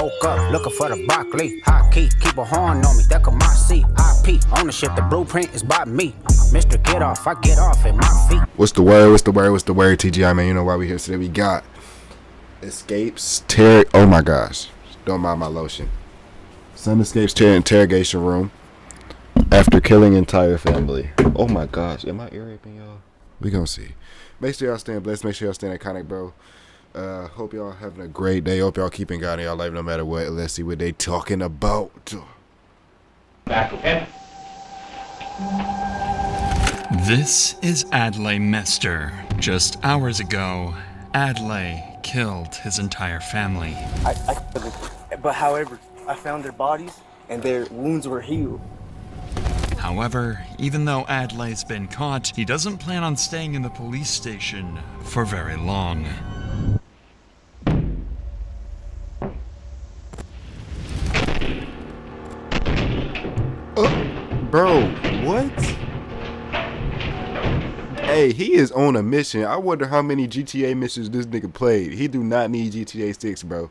Woke up looking for the broccoli. High key, keep a horn on me, that could my seat. High P, ownership, the blueprint is by me. Mr. Get Off, I get off at my feet. What's the word? What's the word? What's the word? TGI, man, you know why we here today. We got escapes, oh my gosh. Don't mind my lotion. Son escapes interrogation room after killing entire family. Oh my gosh, am I ear raping y'all? We gonna see. Make sure y'all staying blessed. Make sure y'all staying iconic, bro. Hope y'all having a great day. Hope y'all keeping God in y'all life no matter what. Let's see what they talking about. Back, okay? This is Adlai Mester. Just hours ago, Adlai killed his entire family. But however, I found their bodies and their wounds were healed. However, even though Adlai's been caught, he doesn't plan on staying in the police station for very long. Bro, what? Hey, he is on a mission. I wonder how many GTA missions this nigga played. He do not need GTA 6, bro.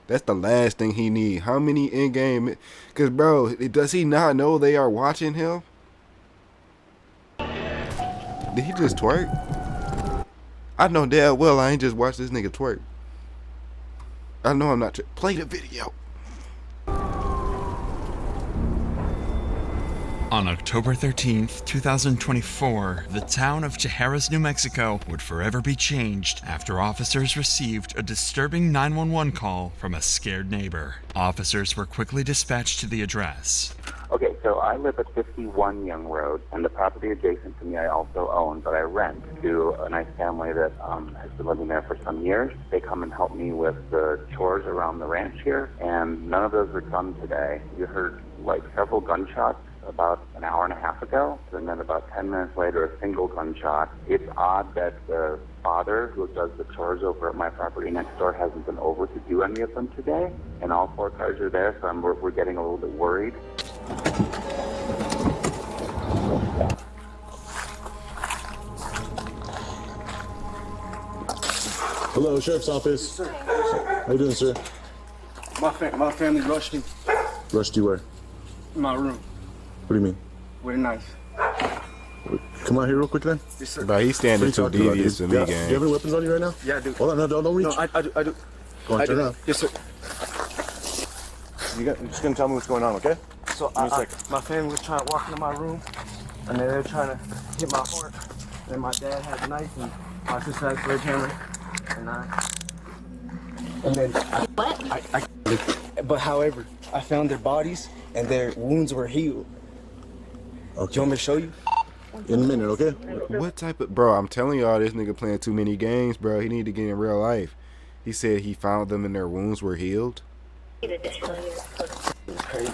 That's the last thing he need. How many in-game? Because, bro, does he not know they are watching him? Did he just twerk? I know damn well I ain't just watched this nigga twerk. I know I'm not. Play the video. On October 13th, 2024, the town of Tijeras, New Mexico would forever be changed after officers received a disturbing 911 call from a scared neighbor. Officers were quickly dispatched to the address. Okay, so I live at 51 Young Road, and the property adjacent to me I also own, but I rent to a nice family that has been living there for some years. They come and help me with the chores around the ranch here, and none of those were done today. You heard like several gunshots about an hour and a half ago, and then about 10 minutes later, a single gunshot. It's odd that the father who does the chores over at my property next door hasn't been over to do any of them today, and all four cars are there, so we're getting a little bit worried. Hello, Sheriff's Office. Yes, sir. How you doing, sir? My family rushed me Rushed you where? in my room What do you mean? with a knife. Come out here real quick then. Yes, sir. Bro, he's standing too devious to me, Do you gang. have any weapons on you right now? Yeah, I do. Hold on, no, don't reach. No, I do. Go on, I turn do. around. Yes, sir. You're just gonna tell me what's going on, okay? So my family was trying to walk into my room, and they were trying to hit my heart. And my dad had a knife, and my sister had a sledgehammer, and then but however, I found their bodies and their wounds were healed. Okay. Do you want me to show you? In a minute, okay? What type of... Bro, I'm telling y'all, this nigga playing too many games, bro. He need to get in real life. He said he found them and their wounds were healed. It's crazy.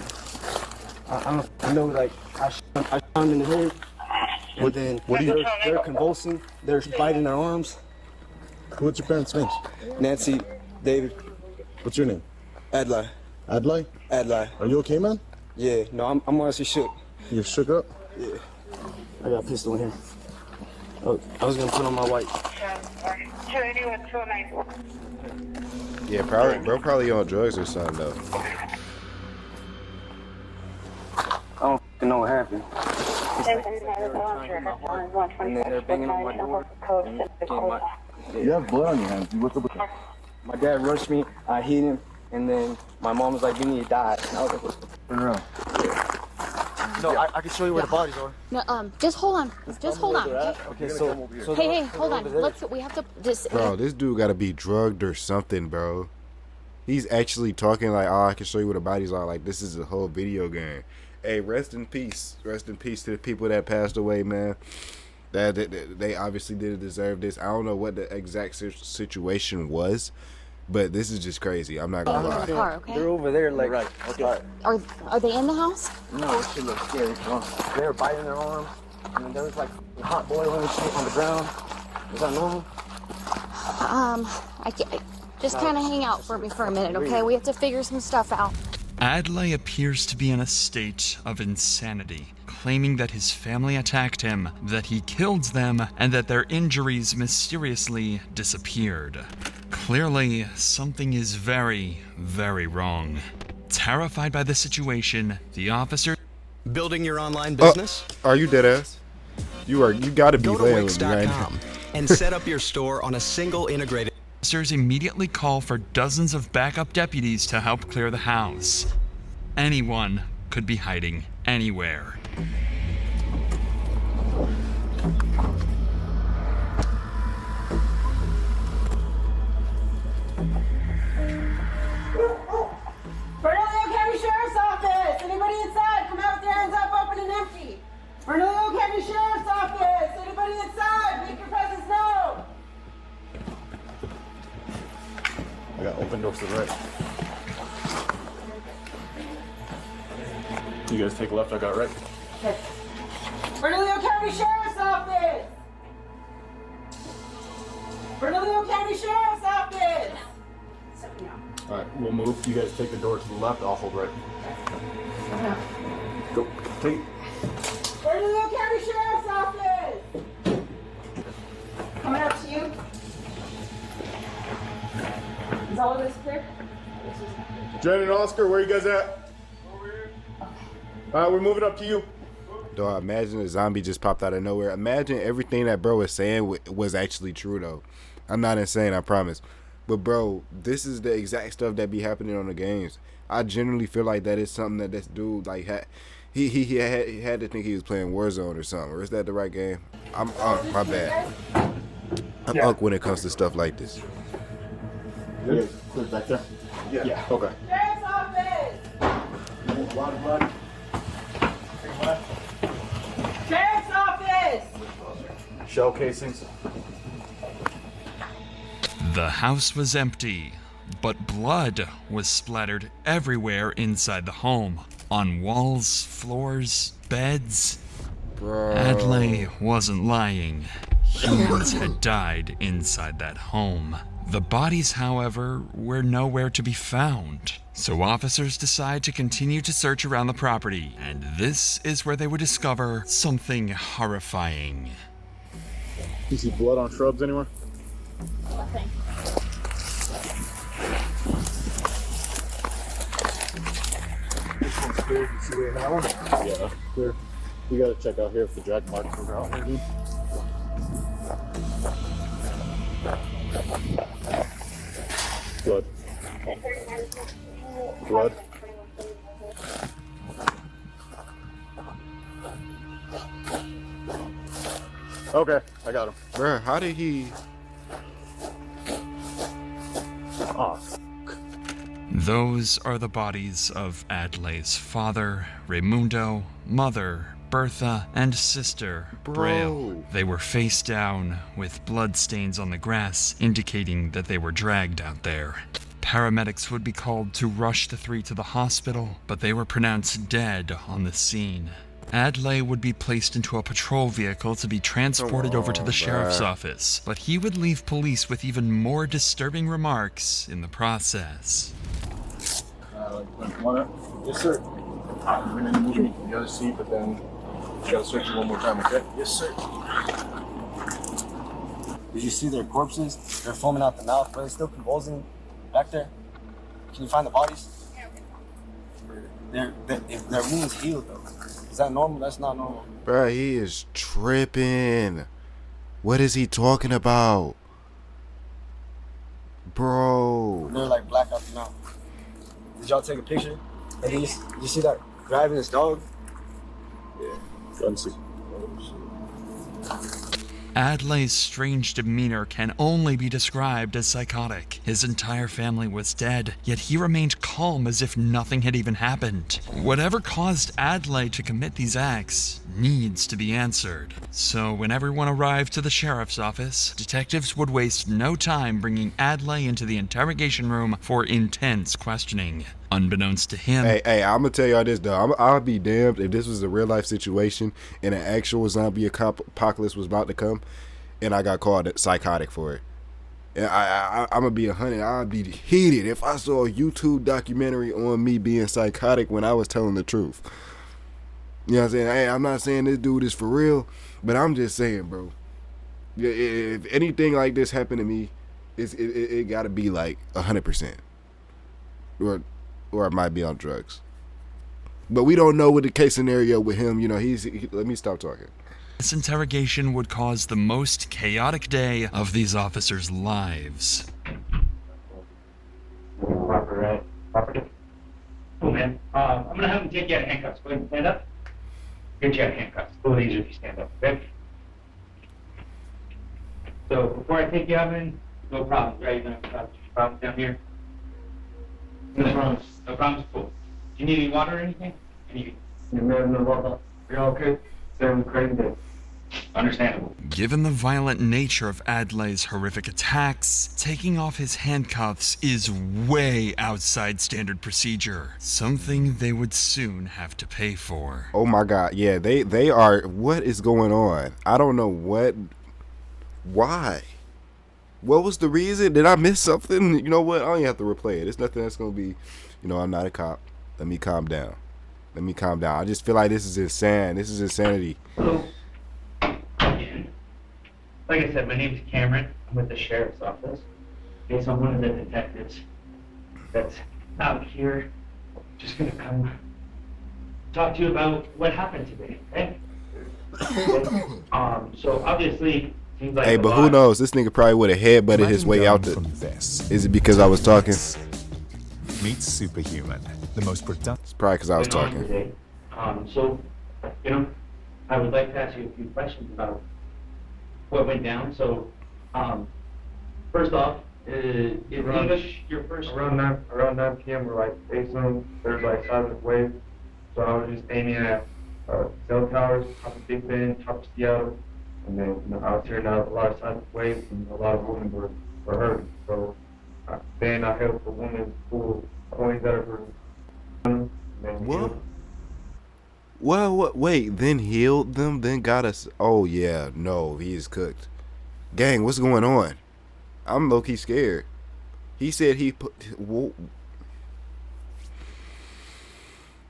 I know, like, I shot them in the head, and then they're convulsing, they're biting their arms. What's your parents' names? Nancy, David, What's your name? Adlai. Adlai? Are you okay, man? Yeah, no, I'm honestly shook. You're shook up? Yeah. I got a pistol in here. Oh, I was gonna put on my white. Yeah, probably, bro, probably on drugs or something, though. I don't f***ing know what happened. And then they're banging on my door. You have blood on your hands. What's up with that? My dad rushed me, I hit him, and then my mom was like, you need to die. And I was like, what's the Turn around. No, I can show you where the bodies are. No, just hold on. Just hold on. Okay, so Hey, hold on. We have to just. Bro, this dude gotta be drugged or something, bro. He's actually talking like, oh, I can show you where the bodies are. Like, this is a whole video game. Hey, rest in peace. Rest in peace to the people that passed away, man. That they obviously didn't deserve this. I don't know what the exact situation was, but this is just crazy. I'm not gonna lie. Car, okay? they're over there, like, Right, okay. Are they in the house? no, it looks scary. They were biting their arms, and then there was like hot boiling and shit on the ground. Is that normal? I can't. Just kind of hang out for me for a minute, okay? We have to figure some stuff out. Adlai appears to be in a state of insanity, claiming that his family attacked him, that he killed them, and that their injuries mysteriously disappeared. Clearly, something is very, very wrong. Terrified by the situation, the officer Building your online business? Are you dead ass? You gotta be Go to laying with me right now. Wix.com and set up your store on a single integrated. Officers immediately call for dozens of backup deputies to help clear the house. Anyone could be hiding anywhere. Bernalillo County Sheriff's Office! Anybody inside? Come out with your hands up, open and empty. Bernalillo County Sheriff's Office! Anybody inside? Make your presence known! I got open doors to the right. You guys take left, I got right. Okay. Bernalillo County Sheriff's Office! Bernalillo County Sheriff's Office! Alright, we'll move. You guys take the door to the left, I'll hold right. Go. Take. Bernalillo County Sheriff's Office! Coming up to you. Is all of this clear? Jen and Oscar, where you guys at? Over here. Alright, we're moving up to you. Dog, imagine a zombie just popped out of nowhere. Imagine everything that bro was saying was actually true, though. I'm not insane, I promise. But, bro, this is the exact stuff that be happening on the games. I generally feel like that is something that this dude, like, he had to think he was playing Warzone or something. Or is that the right game? I'm my bad. I'm unk when it comes to stuff like this. Yeah, clear back there? Yeah. Okay. Sheriff's Office! Blood. Sheriff's Office! Shell casings. The house was empty, but blood was splattered everywhere inside the home. On walls, floors, beds. Bro. Adlai wasn't lying. Humans had died inside that home. The bodies, however, were nowhere to be found. So officers decide to continue to search around the property, and this is where they would discover something horrifying. You see blood on shrubs anywhere? Nothing. This one's clear. You see that one? Yeah, clear. We gotta check out here if the drag marks are out here, dude. Blood. Blood. Okay, I got him. Bro, how did he... Oh, Those are the bodies of Adlai's father, Raimundo, mother, Bertha, and sister, Braille. They were face down, with bloodstains on the grass, indicating that they were dragged out there. Paramedics would be called to rush the three to the hospital, but they were pronounced dead on the scene. Adlai would be placed into a patrol vehicle to be transported over to the sheriff's office, but he would leave police with even more disturbing remarks in the process. yes, sir. We're gonna move you to the other seat, but then you gotta search you one more time, okay? Yes, sir. Did you see their corpses? They're foaming out the mouth, but they're still convulsing back there. Can you find the bodies? If their wounds healed, though. Is that normal? That's not normal. Bro, he is tripping. What is he talking about? Bro. They're like black out the mouth. Did y'all take a picture? And then you see that grabbing his dog? Yeah. Go and see. Adlai's strange demeanor can only be described as psychotic. His entire family was dead, yet he remained calm as if nothing had even happened. Whatever caused Adlai to commit these acts needs to be answered. So when everyone arrived to the sheriff's office, detectives would waste no time bringing Adlai into the interrogation room for intense questioning. Unbeknownst to him... Hey, I'm gonna tell y'all this, though. I'll be damned if this was a real life situation and an actual zombie apocalypse was about to come and I got called psychotic for it. And I'm gonna be 100. I'd be heated if I saw a YouTube documentary on me being psychotic when I was telling the truth. You know what I'm saying? Hey, I'm not saying this dude is for real, but I'm just saying, bro. If anything like this happened to me, it got to be like 100%, or it might be on drugs. But we don't know what the case scenario with him. You know, let me stop talking. This interrogation would cause the most chaotic day of these officers' lives. Proper, right? Cool, man. I'm gonna have him take you out of handcuffs. Go ahead and stand up. Get you out of handcuffs. A little easier if you stand up, okay? So before I take you out, man, no problems, right? You don't have any problems down here? No problems. No problems? Cool. Do you need any water or anything? No, you're okay. Sound crazy. Understandable. Given the violent nature of Adlai's horrific attacks, taking off his handcuffs is way outside standard procedure, something they would soon have to pay for. Oh my God, yeah, they are. What is going on? I don't know why. What was the reason? Did I miss something? You know what? I don't even have to replay it. It's nothing that's gonna be. You know, I'm not a cop. Let me calm down. I just feel like this is insane. This is insanity. Hello. Like I said, my name is Cameron. I'm with the sheriff's office. Okay, so I'm one of the detectives that's out here. Just gonna come talk to you about what happened today, okay? So obviously, seems like hey, but who knows? This nigga probably would have headbutted his way out the. Is it because I was talking? Meet Superhuman, the most productive. It's probably because I was talking. Today. So, you know, I would like to ask you a few questions about what went down. So, first off, is English your first? Around 9 p.m. we're like facing, there's like seismic waves. So I was just aiming at cell towers, top of Big Bend, top of Seattle. And then I was hearing out a lot of seismic waves and a lot of women were hurt. So then I helped a woman pull coins out of her. And then What? What? Wait, then healed them, then got us. Oh, yeah, no, he is cooked. Gang, what's going on? I'm low-key scared. He said he put. Whoa.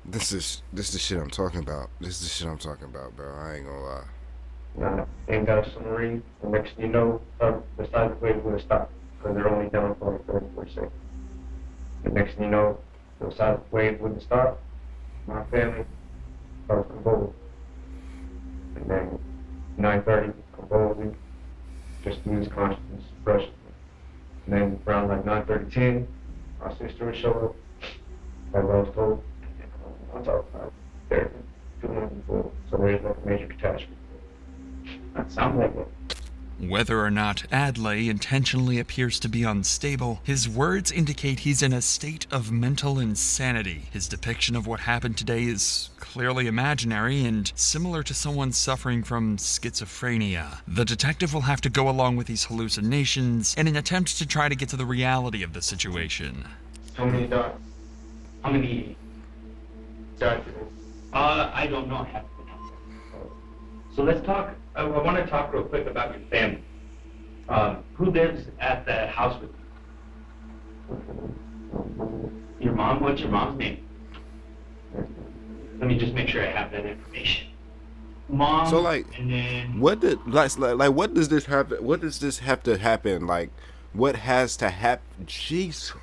This is the shit I'm talking about. Bro. I ain't gonna lie. And got a submarine. The next thing you know, the seismic waves would have stopped because they're only down for like 34 seconds. The next thing you know, the seismic waves wouldn't stop. My family started convulsing. And then 9:30, convulsing, just lose consciousness, suppression. And then around like 9:30, 10, my sister would show up. Like I was told, I'm talking about therapy 2 months before. So there's like a major catastrophe. That sounds like it. Whether or not Adlai intentionally appears to be unstable, his words indicate he's in a state of mental insanity. His depiction of what happened today is clearly imaginary and similar to someone suffering from schizophrenia. The detective will have to go along with these hallucinations in an attempt to try to get to the reality of the situation. How many dots? How many? I don't know. I haven't been out there. So let's talk. I want to talk real quick about your family. Who lives at the house with you? Your mom? What's your mom's name? Let me just make sure I have that information. Mom. So like, and then what did like what does this happen? What does this have to happen? Like, what has to happen? Jeez,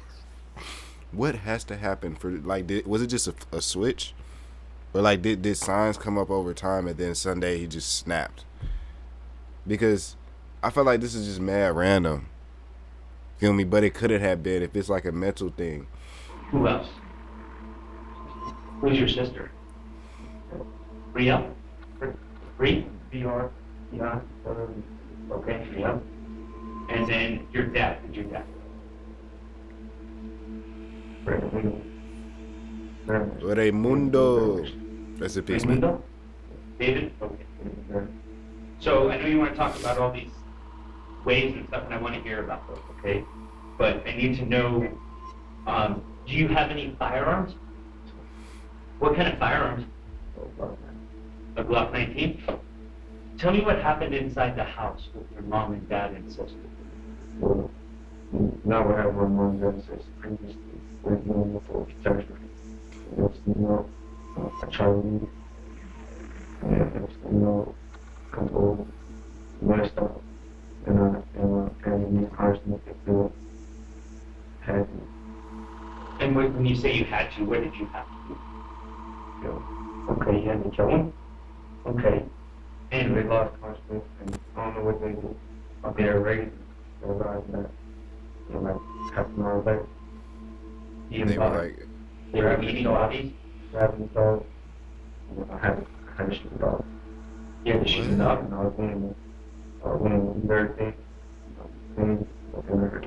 what has to happen for like? Was it just a switch, or like did signs come up over time and then Sunday he just snapped? Because I feel like this is just mad random. Feel me? But it could have been if it's like a mental thing. Who else? Who's your sister? Ria? Ria? VR? Yeah. Okay, Ria. And then your dad. Who's your dad? Raimundo. That's a piece, man. Raimundo? David? Okay. So I know you want to talk about all these waves and stuff, and I want to hear about those, okay? But I need to know, do you have any firearms? What kind of firearms? A Glock 19? Tell me what happened inside the house with your mom and dad and sister. Well, now we have one mom and sister previously. We're doing the full protection. You know, I try to leave. And, you know, control, messed up. and me personally could do it. And when you say you had to, what did you have to do? You know, okay, you had to kill him. Okay. And they lost consciousness, and I don't know what they do. They're raised, they realize that, you know, like, half an hour later. They were like, They were eating bodies? Grabbing the dog. You know, I had to shoot the dog. You had to shoot the dog? And I was winning everything. Things, looking at her.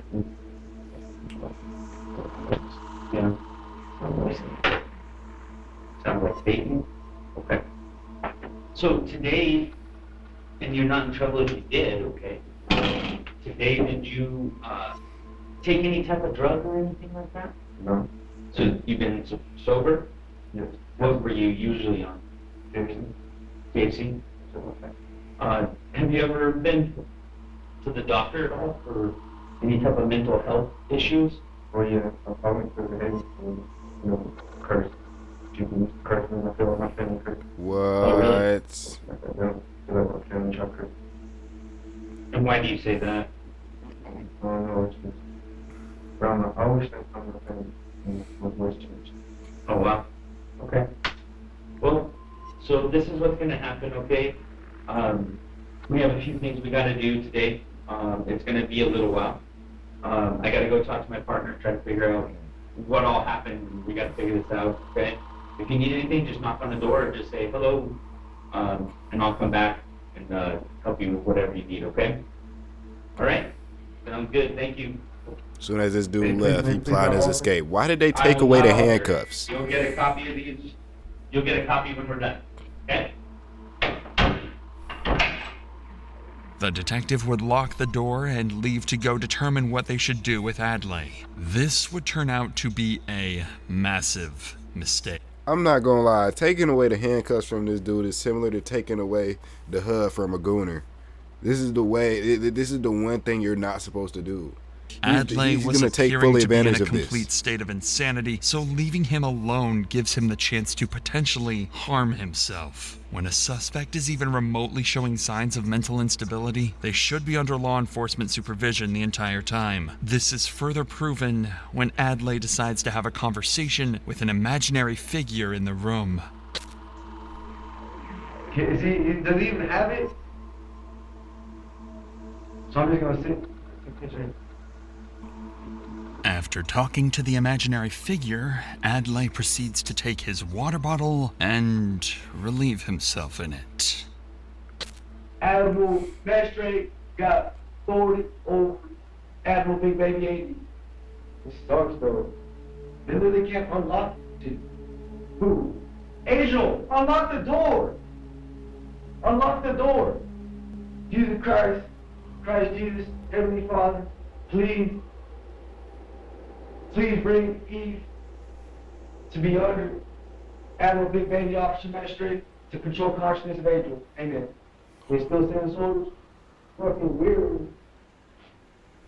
Yeah. Sounds like Satan. Okay. So today, and you're not in trouble if you did, okay? Today, did you take any type of drug or anything like that? No. So you've been sober? Yes. What were you usually on? THC? Have you ever been to the doctor at all for any type of mental health issues? Well, yeah, I went through the head and, you know, cursed. People curse me, I feel like my family cursed. what? Oh, really? Like, I don't feel like my family trying to curse. And why do you say that? I don't know, it's just, I don't know, I always think I'm the family, my voice changed. Oh, wow. Okay. Well, so this is what's going to happen, okay? We have a few things we got to do today. It's going to be a little while. I got to go talk to my partner, try to figure out what all happened. We got to figure this out, okay? If you need anything, just knock on the door or just say hello, and I'll come back and help you with whatever you need, okay? All right? Sounds good. Thank you. As soon as this dude left, he plotted his escape. Why did they take away the handcuffs? You'll get a copy of these. You'll get a copy when we're done, okay? The detective would lock the door and leave to go determine what they should do with Adlai. This would turn out to be a massive mistake. I'm not gonna lie, taking away the handcuffs from this dude is similar to taking away the HUD from a gooner. This is the way, this is the one thing you're not supposed to do. Adlai was gonna take appearing fully to be in a advantage of this. complete state of insanity, so leaving him alone gives him the chance to potentially harm himself. When a suspect is even remotely showing signs of mental instability, they should be under law enforcement supervision the entire time. This is further proven when Adlai decides to have a conversation with an imaginary figure in the room. Does he even have it? So I'm just gonna sit. After talking to the imaginary figure, Adlai proceeds to take his water bottle and relieve himself in it. Admiral Magistrate got authority over Admiral Big Baby 80. It starts though. Then they can't unlock it. Who? Angel, unlock the door! Unlock the door! Jesus Christ, Jesus, Heavenly Father, please bring Eve to be under Admiral Big Baby Officer Magistrate to control consciousness of Angel. Amen. We still send us orders? Fucking weird.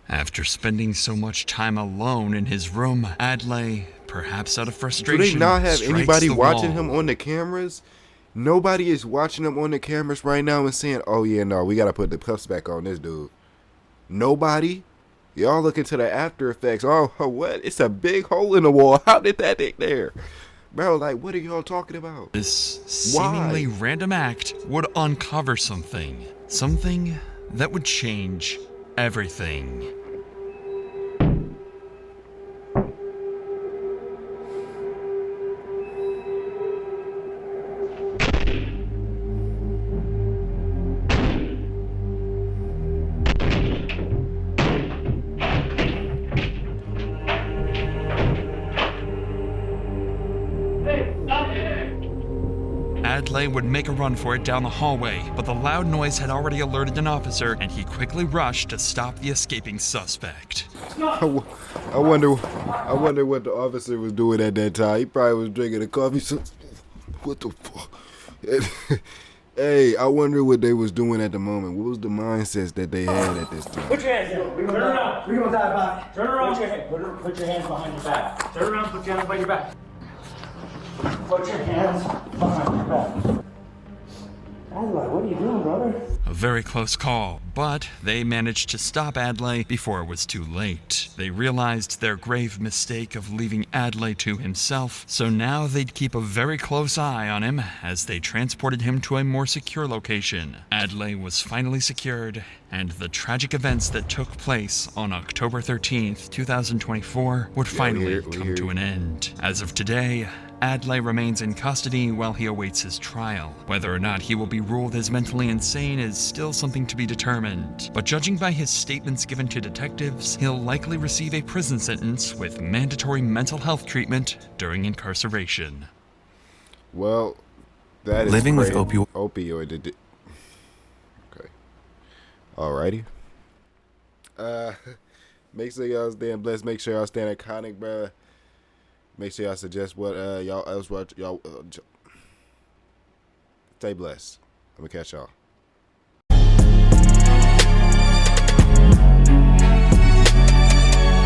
After spending so much time alone in his room, Adlai, perhaps out of Do frustration, they not have strikes anybody the watching wall. him on the cameras? Nobody is watching him on the cameras right now and saying, oh yeah, no, we gotta put the cuffs back on this dude. Nobody? Y'all look into the after effects. Oh, what? It's a big hole in the wall. How did that get there? Bro, like, what are y'all talking about? This seemingly random act would uncover something. Something that would change everything. Adlai would make a run for it down the hallway, but the loud noise had already alerted an officer, and he quickly rushed to stop the escaping suspect. I wonder what the officer was doing at that time. He probably was drinking a coffee. What the fuck? Hey, I wonder what they was doing at the moment. What was the mindsets that they had at this time? Put your hands down. Turn around. We're gonna die about it. Turn around. Put your hands behind your back. Turn around. Put your hands behind your back. Put your hands behind your back. Adlai, what are you doing, brother? A very close call, but they managed to stop Adlai before it was too late. They realized their grave mistake of leaving Adlai to himself, so now they'd keep a very close eye on him as they transported him to a more secure location. Adlai was finally secured, and the tragic events that took place on October 13th, 2024 would finally come to an end. As of today, Adlai remains in custody while he awaits his trial. Whether or not he will be ruled as mentally insane is still something to be determined, but judging by his statements given to detectives, he'll likely receive a prison sentence with mandatory mental health treatment during incarceration. Well, that is Living with opioid. Okay. Alrighty. Make sure y'all staying blessed. Make sure y'all staying iconic, bruh. Make sure y'all suggest what y'all else watch. Y'all stay blessed. I'm gonna catch y'all.